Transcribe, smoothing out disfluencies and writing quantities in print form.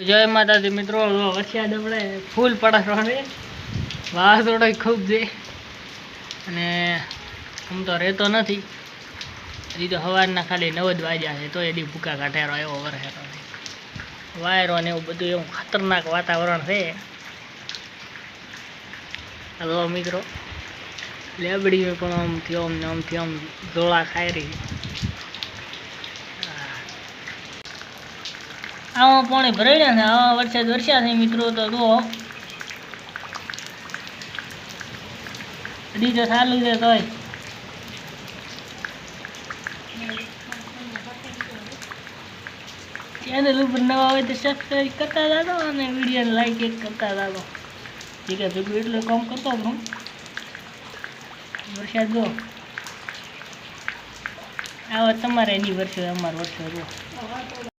જય માતાજી મિત્રો, વરસાદ આપણે ફૂલ પડવાનો છે, વાવાઝોડો ખૂબ છે અને આમ તો રહેતો નથી. હજી તો સવારના ખાલી 9 જ વાગ્યા છે, તો એની ભૂકા કાઢેરો એવો વરહેરો વાયરો ને એવું બધું એવું ખતરનાક વાતાવરણ છે. હલો મિત્રો, લેબડી પણ આમથી આમ ઝોળા ખાઈ રહી. આમાં પાણી ભરાયા ને આવા વરસાદ વરસ્યા છે મિત્રો. તો જુઓ હજી તો ચાલુ છે. તોય ચેનલ ઉપર નવા હોય તો સબસ્ક્રાઈબ કરતા જાજો અને વિડીયોને લાઈક એક કરતા જાજો. ઠીક છે ભેગું એટલું કામ કરતો હું. વરસાદ જો આવા તમારે એની વર્ષે અમારો વર્ષે જો